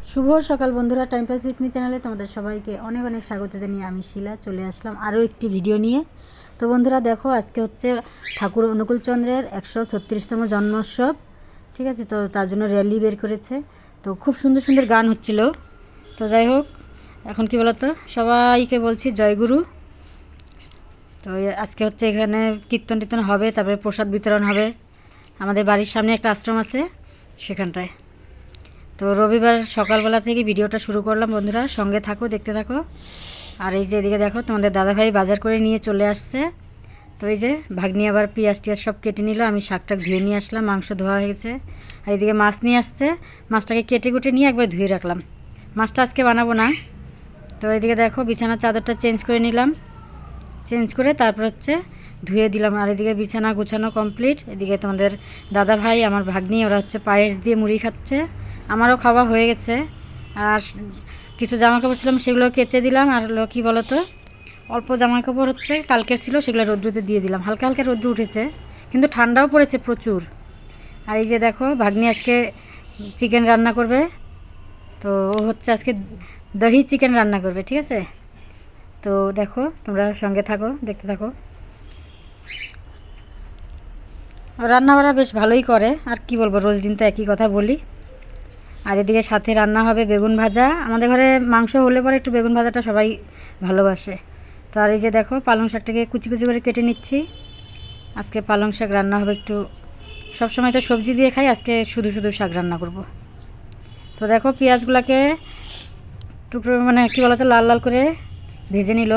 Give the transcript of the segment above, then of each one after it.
শুভ সকাল বন্ধুরা, time pass with me চ্যানেলে তোমাদের সবাইকে অনেক অনেক স্বাগত জানিয়ে আমি শিলা চলে আসলাম আরও একটি ভিডিও নিয়ে। তো বন্ধুরা দেখো, আজকে হচ্ছে ঠাকুর অনুকূলচন্দ্রের 136তম জন্মোৎসব। ঠিক আছে, তো তার জন্য র্যালি বের করেছে। তো খুব সুন্দর সুন্দর গান হচ্ছিল। তো যাই হোক, এখন কি বলতো, সবাইকে বলছি জয়গুরু। তো আজকে হচ্ছে এখানে কীর্তন টীর্তন হবে, তারপরে প্রসাদ বিতরণ হবে। আমাদের বাড়ির সামনে একটা আশ্রম আছে, সেখানটায়। তো রবিবার সকালবেলা থেকে ভিডিওটা শুরু করলাম বন্ধুরা, সঙ্গে থাকো, দেখতে থাকো। আর এই যে এদিকে দেখো, তোমাদের দাদাভাই বাজার করে নিয়ে চলে আসছে। তো এই যে ভাগ্নি আবার পেঁয়াজ টিয়াজ সব কেটে নিল, আমি শাকটাক ধুয়ে নিয়ে আসলাম, মাংস ধোয়া হয়ে গেছে। আর এদিকে মাছ নিয়ে আসছে, মাছটাকে কেটে কুটে নিয়ে একবার ধুয়ে রাখলাম। মাছটা আজকে বানাবো না। তো এদিকে দেখো, বিছানার চাদরটা চেঞ্জ করে নিলাম, চেঞ্জ করে তারপর হচ্ছে ধুয়ে দিলাম। আর এদিকে বিছানা গুছানো কমপ্লিট। এদিকে তোমাদের দাদাভাই, আমার ভাগ্নি, ওরা হচ্ছে পায়েস দিয়ে মুড়ি খাচ্ছে। আমারও খাওয়া হয়ে গেছে। আর কিছু জামা কাপড় ছিলাম, সেগুলো কেচে দিলাম। আর হলো কী বলো তো, অল্প জামা কাপড় হচ্ছে কালকের ছিল, সেগুলো রৌদ্রতে দিয়ে দিলাম। হালকা হালকা রৌদ্র উঠেছে, কিন্তু ঠান্ডাও পড়েছে প্রচুর। আর এই যে দেখো, ভাগ্নি আজকে চিকেন রান্না করবে। তো ও হচ্ছে আজকে দহি চিকেন রান্না করবে, ঠিক আছে। তো দেখো, তোমরা সঙ্গে থাকো, দেখতে থাকো। রান্না বান্না বেশ ভালোই করে, আর কি বলবো, রোজ দিন তো একই কথা বলি। আর এদিকে সাথে রান্না হবে বেগুন ভাজা। আমাদের ঘরে মাংস হলে পরে একটু বেগুন ভাজাটা সবাই ভালোবাসে। তো আর এই যে দেখো, পালং শাকটাকে কুচি কুচি করে কেটে নিচ্ছি। আজকে পালং শাক রান্না হবে একটু, সবসময় তো সবজি দিয়ে খাই, আজকে শুধু শুধু শাক রান্না করব। তো দেখো, পেঁয়াজগুলোকে টুকরো মানে কী বলতো, লাল লাল করে ভেজে নিল।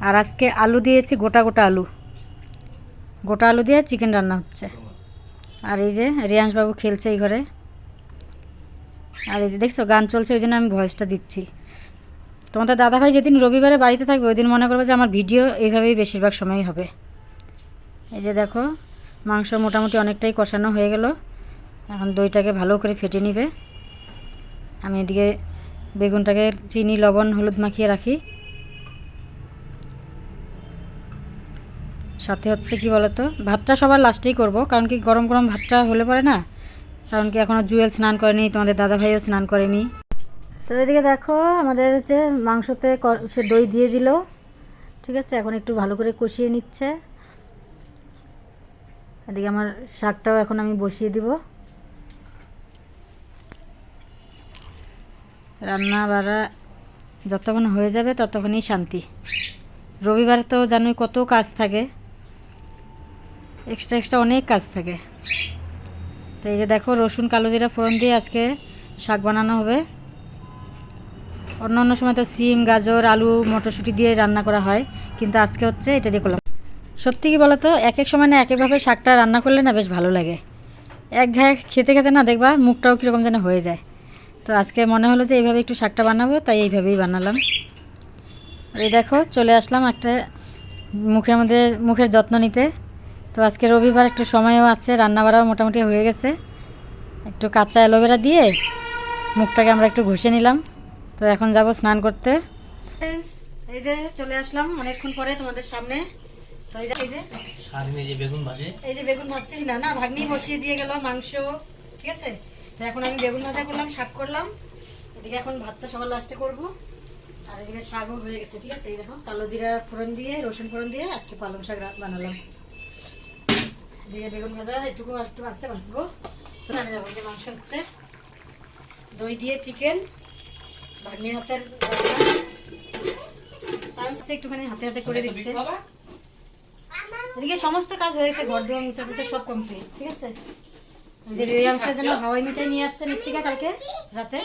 আর আজকে আলু দিয়েছি, গোটা গোটা আলু, গোটা আলু দিয়ে চিকেন রান্না হচ্ছে। আর এই যে রিয়াংশবাবু খেলছে এই ঘরে। আর এই যে দেখছো, গান চলছে, ওই জন্য আমি ভয়েসটা দিচ্ছি। তোমাদের দাদাভাই যেদিন রবিবারে বাড়িতে থাকবে, ওই দিন মনে করবে যে আমার ভিডিও এইভাবেই বেশিরভাগ সময়ই হবে। এই যে দেখো, মাংস মোটামুটি অনেকটাই কষানো হয়ে গেল। এখন দইটাকে ভালো করে ফেটে নিবে। আমি এদিকে বেগুনটাকে চিনি লবণ হলুদ মাখিয়ে রাখি। সাথে হচ্ছে কি বলতো, ভাতটা সবার লাস্টেই করব, কারণ কি গরম গরম ভাতটা হলে পরে না, কারণ কি এখনও জুয়েল স্নান করেনি, তোমাদের দাদাভাইও স্নান করেনি। তো এদিকে দেখো, আমাদের যে মাংসতে সে দই দিয়ে দিল, ঠিক আছে। এখন একটু ভালো করে কষিয়ে নিচ্ছে। এদিকে আমার শাকটাও এখন আমি বসিয়ে দিব। রান্না বাড়া যতক্ষণ হয়ে যাবে ততক্ষণই শান্তি। রবিবারে তো জানোই কত কাজ থাকে, এক্সট্রা এক্সট্রা অনেক কাজ থাকে। তো এই যে দেখো, রসুন কালো জিরা ফোড়ন দিয়ে আজকে শাক বানানো হবে। অন্য অন্য সময় তো সিম গাজর আলু মটরশুঁটি দিয়ে রান্না করা হয়, কিন্তু আজকে হচ্ছে এটা দিয়ে করলাম। সত্যি কি বলো তো, এক এক সময় না এক একভাবে শাকটা রান্না করলে না বেশ ভালো লাগে। এক ঘায়ে খেতে খেতে না দেখবা মুখটাও কীরকম যেন হয়ে যায়। তো আজকে মনে হলো যে এইভাবে একটু শাকটা বানাবো, তাই এইভাবেই বানালাম। এই দেখো, চলে আসলাম একটা মুখের মধ্যে মুখের যত্ন নিতে। তো আজকে রবিবার, একটু সময়ও আছে, রান্নাবাড়াও মোটামুটি হয়ে গেছে। একটু কাঁচা অ্যালোভেরা দিয়ে মুখটাকে আমরা একটু ঘষে নিলাম। তো এখন যাব স্নান করতে। এই যে চলে আসলাম অনেকক্ষণ পরে তোমাদের সামনে। তো এই যে বেগুন ভাজে, এই যে বেগুন ভাজতেছি না না, ভাগ্নি বসিয়ে দিয়ে গেল মাংস, ঠিক আছে। তো এখন আমি বেগুন ভাজা করলাম, শাক করলাম। এদিকে এখন ভাতটা সবার লাস্টে করবো। আর এদিকে শাকও হয়ে গেছে, ঠিক আছে। এই দেখো, কালো জিরা ফোড়ন দিয়ে রসুন ফোড়ন দিয়ে আজকে পালং শাক বানালাম। এদিকে বেগুন ভাজা একটু আছে, ভাজবো। তো জানে যাবো যে মাংস হচ্ছে, দই দিয়ে চিকেন, ভাগ্নির হাতের একটুখানি হাতে হাতে করে দিচ্ছে। এদিকে সমস্ত কাজ হয়েছে, ঘর দুয়ার মুছা টুছা সব কমপ্লিট, ঠিক আছে। যে রিয়াংশের জন্য হাওয়াই মিঠাই নিয়ে আসছে নিত্তিকা কালকে রাতে।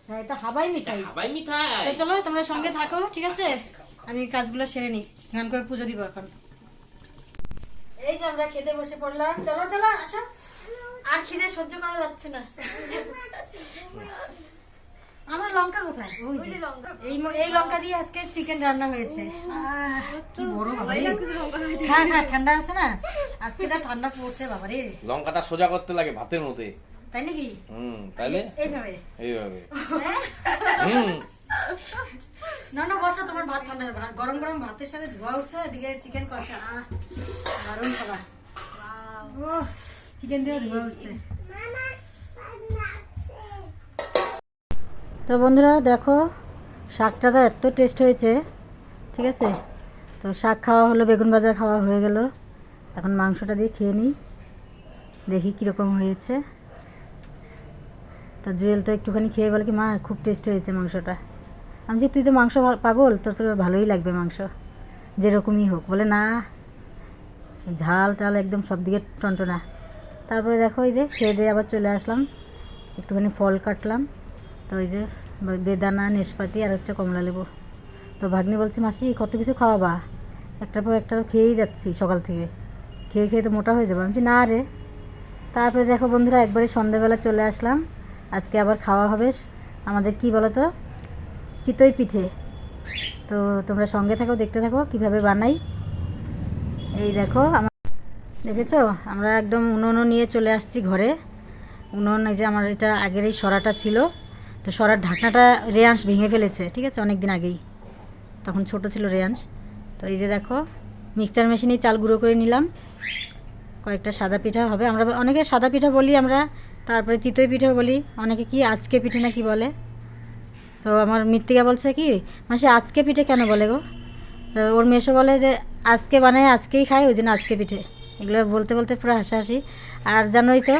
হ্যাঁ, এটা হাবাই মিঠাই। তো চলো তোমরা সঙ্গে থাকো, ঠিক আছে। আমি কাজগুলো সেরে নিই, স্নান করে পুজো দিব এখন। এই যে আমরা খেতে বসে পড়লাম, চলো চলো আসো। আর খিদে সহ্য করা যাচ্ছে না। আমার লঙ্কা কোথায়? এই লঙ্কা দিয়ে আজকে চিকেন রান্না হয়েছে। কি বড় বাবা, হ্যাঁ হ্যাঁ, ঠান্ডা আছে না আজকে, যা ঠান্ডা পড়ছে বাবা রে। লঙ্কাটা সোজা করতে লাগে ভাতের মধ্যে, তাই নাকি? তাইলে এইভাবে এইভাবে। না না, বসো, তোমার ভাত ঠান্ডা, গরম গরম ভাতের সাথে ধোয়া উঠছে, এদিকে চিকেন কষা, দারুণ খাবার। চিকেন দিয়ে ধোয়া উঠছে। তো বন্ধুরা দেখো, শাকটা তো এত টেস্ট হয়েছে, ঠিক আছে। তো শাক খাওয়া হলো, বেগুন ভাজা খাওয়া হয়ে গেল, এখন মাংসটা দিয়ে খেয়ে নিই, দেখি কীরকম হয়েছে। তো জুয়েল তো একটুখানি খেয়ে বলে কি, মা খুব টেস্ট হয়েছে মাংসটা। আমি যে, তুই তো মাংস পাগল, তোর তো ভালোই লাগবে মাংস, যেরকমই হোক। বলে না, ঝাল টাল একদম সব দিকে টনটনা। তারপরে দেখো এই যে খেয়ে দিয়ে আবার চলে আসলাম, একটুখানি ফল কাটলাম। তো ওই যে বেদানা, নেশপাতি আর হচ্ছে কমলা লেবু। তো ভাগ্নি বলছে, মাসি কত কিছু খাওয়াবা, একটার পর একটা তো খেয়েই যাচ্ছি সকাল থেকে, খেয়ে খেয়ে তো মোটা হয়ে যাবো। আমি বলছি না রে। তারপরে দেখো বন্ধুরা, একবারে সন্ধ্যাবেলা চলে আসলাম। আজকে আবার খাওয়া হবে আমাদের, কি বলো তো, চিতই পিঠে। তো তোমরা সঙ্গে থাকো, দেখতে থাকো কীভাবে বানাই। এই দেখো দেখেছো, আমরা একদম উনুন নিয়ে চলে আসছি ঘরে। উনুন, এই যে আমার এটা আগের এই সরাটা ছিল, তো সরার ঢাকনাটা রেয়াংশ ভেঙে ফেলেছে, ঠিক আছে, অনেক দিন আগেই, তখন ছোট ছিল রেয়াংশ। তো এই যে দেখো, মিক্সচার মেশিনেই চাল গুঁড়ো করে নিলাম। কয়েকটা সাদা পিঠা হবে, আমরা অনেকে সাদা পিঠা বলি আমরা, তারপরে চিতই পিঠাও বলি, অনেকে কি আজকে পিঠে না কি বলে। তো আমার মৃত্তিকা বলছে কি, মাসি আজকে পিঠে কেন বলে গো। তো ওর মেশো বলে যে আজকে বানায় আজকেই খায়, ওই জন্য আজকে পিঠে। এগুলো বলতে বলতে পুরো হাসাহাসি। আর জানোই তো,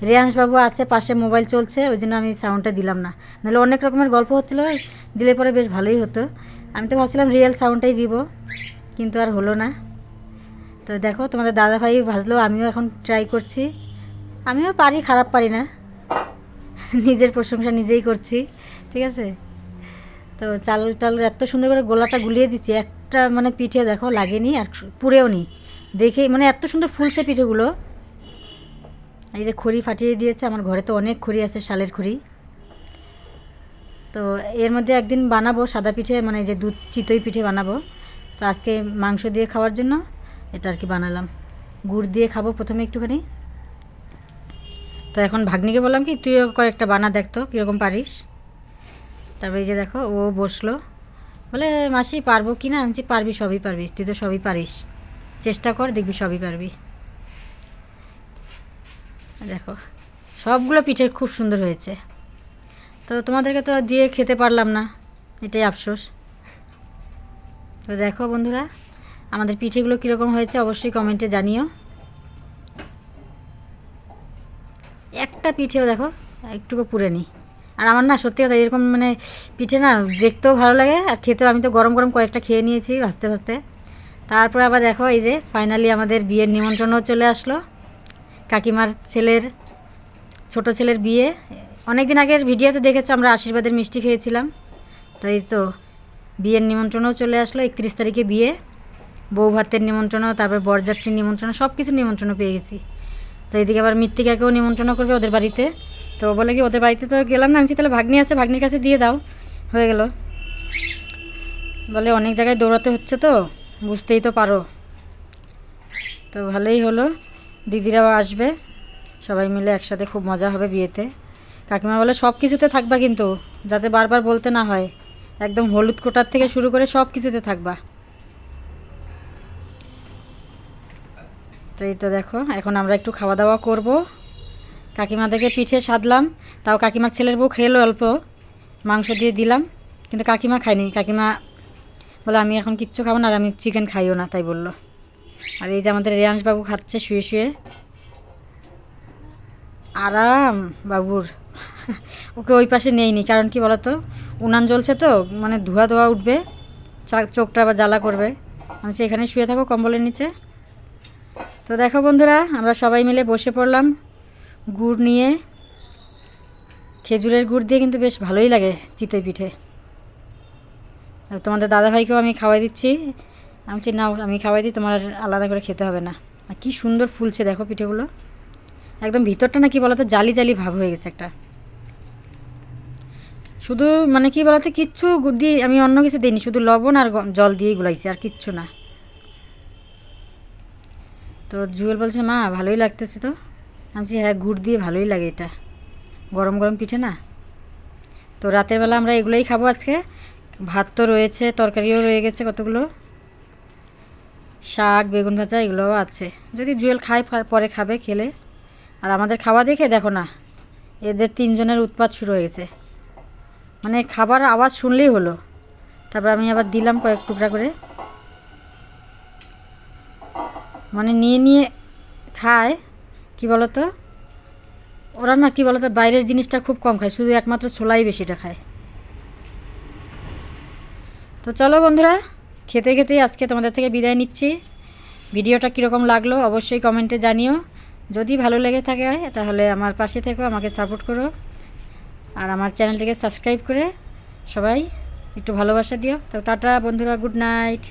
রেয়াংশবাবু আছে পাশে, মোবাইল চলছে, ওই জন্য আমি সাউন্ডটা দিলাম না, নাহলে অনেক রকমের গল্প হচ্ছিলো, দিলে পরে বেশ ভালোই হতো। আমি তো ভাবছিলাম রিয়েল সাউন্ডটাই দিব, কিন্তু আর হলো না। তো দেখো, তোমাদের দাদাভাই ভাজলো, আমিও এখন ট্রাই করছি। আমিও পারি, খারাপ পারি না, নিজের প্রশংসা নিজেই করছি, ঠিক আছে। তো চাল টাল এত সুন্দর করে গোলাটা গুলিয়ে দিচ্ছি, একটা মানে পিঠে দেখো লাগেনি আর পুড়েও নি, দেখে মানে এত সুন্দর ফুলছে পিঠেগুলো। এই যে খড়ি ফাটিয়ে দিয়েছে, আমার ঘরে তো অনেক খড়ি আছে, শালের খড়ি। তো এর মধ্যে একদিন বানাবো সাদা পিঠে, মানে এই যে দুধ চিতই পিঠে বানাবো। তো আজকে মাংস দিয়ে খাওয়ার জন্য এটা আর কি বানালাম, গুড় দিয়ে খাবো প্রথমে একটুখানি। তো এখন ভাগ্নিকে বললাম কি, তুইও কয়েকটা বানা দেখতো কীরকম পারিস। তারপরে এই যে দেখো, ও বসলো, বলে মাসি পারবো কি না। আমি বলছি পারবি, সবই পারবি, তুই তো সবই পারিস, চেষ্টা কর, দেখবি সবই পারবি। দেখো সবগুলো পিঠে খুব সুন্দর হয়েছে। তো তোমাদেরকে তো দিয়ে খেতে পারলাম না, এটাই আফসোস। তো দেখো বন্ধুরা, আমাদের পিঠেগুলো কীরকম হয়েছে অবশ্যই কমেন্টে জানিও। একটা পিঠেও দেখো একটুকু পুড়েনি। আর আমার না সত্যি কথা, এরকম মানে পিঠে না দেখতেও ভালো লাগে, আর খেতেও। আমি তো গরম গরম কয়েকটা খেয়ে নিয়েছি ভাজতে ভাজতে। তারপরে আবার দেখো, এই যে ফাইনালি আমাদের বিয়ের নিমন্ত্রণও চলে আসলো। কাকিমার ছেলের, ছোট ছেলের বিয়ে। অনেক দিন আগের ভিডিওতে দেখেছো, আমরা আশীর্বাদের মিষ্টি খেয়েছিলাম। তো এই তো বিয়ের নিমন্ত্রণও চলে আসলো, 31 তারিখে বিয়ে। বউ ভাতের নিমন্ত্রণও, তারপর বরযাত্রীর নিমন্ত্রণ, সব কিছু নিমন্ত্রণ পেয়ে গেছি। তো এইদিকে আবার মৃত্তিকাকেও নিমন্ত্রণ করবে ওদের বাড়িতে। তো বলে কি, ওদের বাড়িতে তো গেলাম না, আমি তাহলে ভাগ্নি আছে, ভাগ্নির কাছে দিয়ে দাও, হয়ে গেল। বলে অনেক জায়গায় দৌড়াতে হচ্ছে, তো বুঝতেই তো পারো। তো ভালোই হলো, দিদিরাও আসবে, সবাই মিলে একসাথে খুব মজা হবে বিয়েতে। কাকিমা বলে সব কিছুতে থাকবা কিন্তু, যাতে বারবার বলতে না হয়, একদম হলুদ কোটার থেকে শুরু করে সব কিছুতে থাকবা। তো এই তো দেখো, এখন আমরা একটু খাওয়া দাওয়া করব। কাকিমা থেকে পিঠে সাধলাম, তাও কাকিমার ছেলের বউ খেলো অল্প, মাংস দিয়ে দিলাম, কিন্তু কাকিমা খায়নি। কাকিমা বলে আমি এখন কিচ্ছু খাবো না, আর আমি চিকেন খাইও না, তাই বললো। আর এই যে আমাদের রেয়াংশবাবু খাচ্ছে শুয়ে শুয়ে, আরাম বাবুর। ওকে ওই পাশে নেইনি, কারণ কি বলতো, উনান জ্বলছে তো, মানে ধোয়া ধোয়া উঠবে, চোখটা আবার জ্বালা করবে। আমি এখানে শুয়ে থাকো কম্বলের নিচে। তো দেখো বন্ধুরা, আমরা সবাই মিলে বসে পড়লাম গুড় নিয়ে। খেজুরের গুড় দিয়ে কিন্তু বেশ ভালোই লাগে চিতই পিঠে। তোমাদের দাদাভাইকেও আমি খাওয়াই দিচ্ছি। আমি বলছি নাও, আমি খাওয়াই দিই, তোমার আলাদা করে খেতে হবে না। আর কী সুন্দর ফুলছে দেখো পিঠেগুলো, একদম ভিতরটা না কি বলতো, জালি জালি ভাব হয়ে গেছে একটা। শুধু মানে কি বলতো, কিচ্ছু দিয়ে আমি অন্য কিছু দিইনি, শুধু লবণ আর জল দিয়েই গুলাইছি, আর কিচ্ছু না। তো জুয়েল বলছে মা ভালোই লাগতেছে। তো আমি বলছি হ্যাঁ, গুড় দিয়ে ভালোই লাগে, এটা গরম গরম পিঠে না। তো রাতের বেলা আমরা এগুলোই খাবো আজকে। ভাত তো রয়েছে, তরকারিও রয়ে গেছে কতগুলো, শাক, বেগুন ভাজা এগুলোও আছে। যদি জুয়েল খায় পরে খাবে, খেলে। আর আমাদের খাওয়া দেখে দেখো না, এদের 3 জনের উৎপাত শুরু হয়ে গেছে। মানে খাবার আওয়াজ শুনলেই হলো। তারপর আমি আবার দিলাম কয়েক টুকরা করে, মানে নিয়ে নিয়ে খায়। কি বলতো, ওরা না কি বলতো বাইরের জিনিসটা খুব কম খায়, শুধু একমাত্র ছোলাই বেশিটা খায়। তো চলো বন্ধুরা, খেতে খেতেই আজকে তোমাদের থেকে বিদায় নিচ্ছি। ভিডিওটা কীরকম লাগলো অবশ্যই কমেন্টে জানিও। যদি ভালো লেগে থাকে তাহলে আমার পাশে থেকো, আমাকে সাপোর্ট করো, আর আমার চ্যানেলটিকে সাবস্ক্রাইব করে সবাই একটু ভালোবাসা দিও। তো টাটা বন্ধুরা, গুড নাইট।